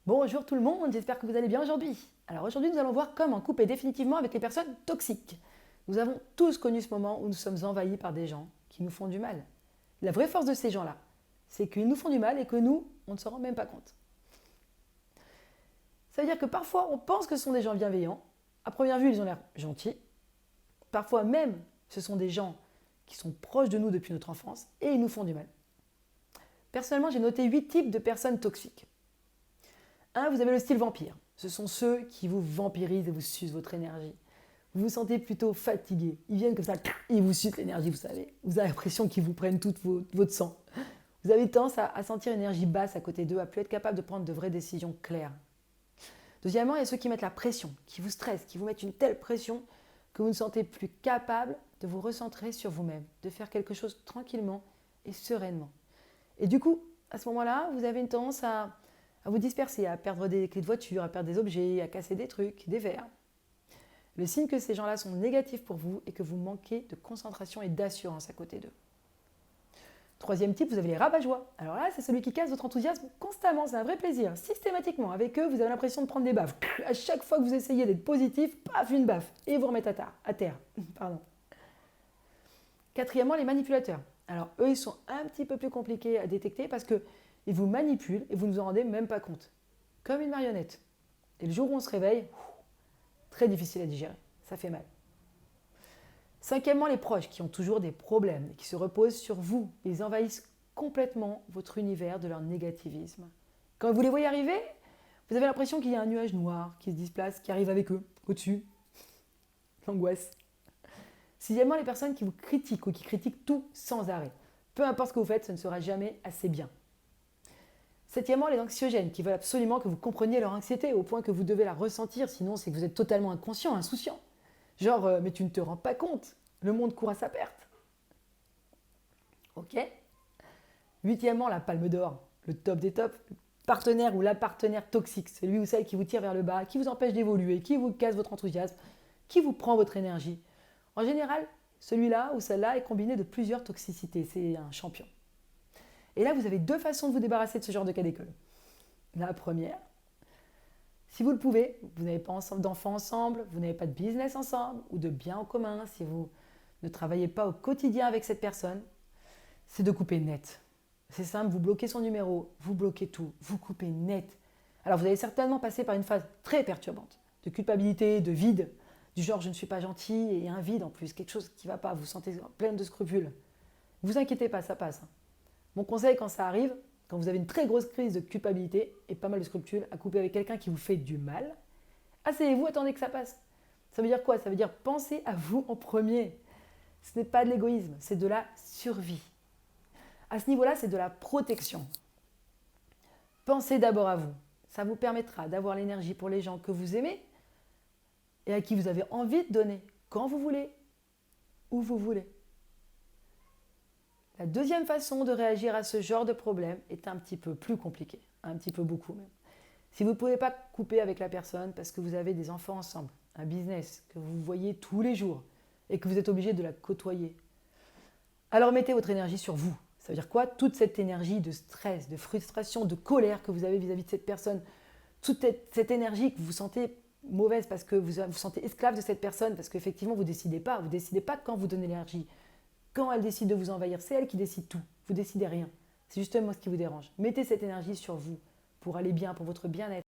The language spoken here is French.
Bonjour tout le monde, j'espère que vous allez bien aujourd'hui. Alors aujourd'hui nous allons voir comment couper définitivement avec les personnes toxiques. Nous avons tous connu ce moment où nous sommes envahis par des gens qui nous font du mal. La vraie force de ces gens-là, c'est qu'ils nous font du mal et que nous, on ne se rend même pas compte. Ça veut dire que parfois on pense que ce sont des gens bienveillants, à première vue ils ont l'air gentils, parfois même ce sont des gens qui sont proches de nous depuis notre enfance et ils nous font du mal. Personnellement j'ai noté 8 types de personnes toxiques. 1, vous avez le style vampire. Ce sont ceux qui vous vampirisent et vous sucent votre énergie. Vous vous sentez plutôt fatigué. Ils viennent comme ça, ils vous sucent l'énergie, vous savez. Vous avez l'impression qu'ils vous prennent tout votre sang. Vous avez tendance à sentir une énergie basse à côté d'eux, à plus être capable de prendre de vraies décisions claires. Deuxièmement, il y a ceux qui mettent la pression, qui vous stressent, qui vous mettent une telle pression que vous ne sentez plus capable de vous recentrer sur vous-même, de faire quelque chose tranquillement et sereinement. Et du coup, à ce moment-là, vous avez une tendance à vous disperser, à perdre des clés de voiture, à perdre des objets, à casser des trucs, des verres. Le signe que ces gens-là sont négatifs pour vous et que vous manquez de concentration et d'assurance à côté d'eux. Troisième type, vous avez les rabat-joie. Alors là, c'est celui qui casse votre enthousiasme constamment, c'est un vrai plaisir. Systématiquement, avec eux, vous avez l'impression de prendre des baffes. À chaque fois que vous essayez d'être positif, paf, une baffe. Et ils vous remettent à terre. Pardon. Quatrièmement, les manipulateurs. Alors eux, ils sont un petit peu plus compliqués à détecter parce qu'ils vous manipulent et vous ne vous en rendez même pas compte. Comme une marionnette. Et le jour où on se réveille, très difficile à digérer. Ça fait mal. Cinquièmement, les proches qui ont toujours des problèmes et qui se reposent sur vous. Ils envahissent complètement votre univers de leur négativisme. Quand vous les voyez arriver, vous avez l'impression qu'il y a un nuage noir qui se displace, qui arrive avec eux, au-dessus. L'angoisse. Sixièmement, les personnes qui vous critiquent ou qui critiquent tout sans arrêt. Peu importe ce que vous faites, ce ne sera jamais assez bien. Septièmement, les anxiogènes qui veulent absolument que vous compreniez leur anxiété au point que vous devez la ressentir, sinon c'est que vous êtes totalement inconscient, insouciant. Genre, mais tu ne te rends pas compte, le monde court à sa perte. Ok. Huitièmement, la palme d'or, le top des tops, le partenaire ou la partenaire toxique, c'est lui ou celle qui vous tire vers le bas, qui vous empêche d'évoluer, qui vous casse votre enthousiasme, qui vous prend votre énergie. En général, celui-là ou celle-là est combiné de plusieurs toxicités, c'est un champion. Et là, vous avez deux façons de vous débarrasser de ce genre de cas d'école. La première, si vous le pouvez, vous n'avez pas d'enfants ensemble, vous n'avez pas de business ensemble ou de biens en commun, si vous ne travaillez pas au quotidien avec cette personne, c'est de couper net. C'est simple, vous bloquez son numéro, vous bloquez tout, vous coupez net. Alors vous allez certainement passer par une phase très perturbante, de culpabilité, de vide, du genre je ne suis pas gentil et un vide en plus, quelque chose qui ne va pas, vous vous sentez pleine de scrupules. Ne vous inquiétez pas, ça passe. Mon conseil quand ça arrive, quand vous avez une très grosse crise de culpabilité et pas mal de scrupules à couper avec quelqu'un qui vous fait du mal, asseyez-vous, attendez que ça passe. Ça veut dire quoi? Ça veut dire pensez à vous en premier. Ce n'est pas de l'égoïsme, c'est de la survie. À ce niveau-là, c'est de la protection. Pensez d'abord à vous. Ça vous permettra d'avoir l'énergie pour les gens que vous aimez et à qui vous avez envie de donner, quand vous voulez, où vous voulez. La deuxième façon de réagir à ce genre de problème est un petit peu plus compliquée, un petit peu beaucoup même. Si vous ne pouvez pas couper avec la personne parce que vous avez des enfants ensemble, un business que vous voyez tous les jours et que vous êtes obligé de la côtoyer, alors mettez votre énergie sur vous. Ça veut dire quoi? Toute cette énergie de stress, de frustration, de colère que vous avez vis-à-vis de cette personne, toute cette énergie que vous sentez mauvaise parce que vous vous sentez esclave de cette personne, parce qu'effectivement vous ne décidez pas. Vous ne décidez pas quand vous donnez l'énergie. Quand elle décide de vous envahir, c'est elle qui décide tout. Vous ne décidez rien. C'est justement ce qui vous dérange. Mettez cette énergie sur vous pour aller bien, pour votre bien-être.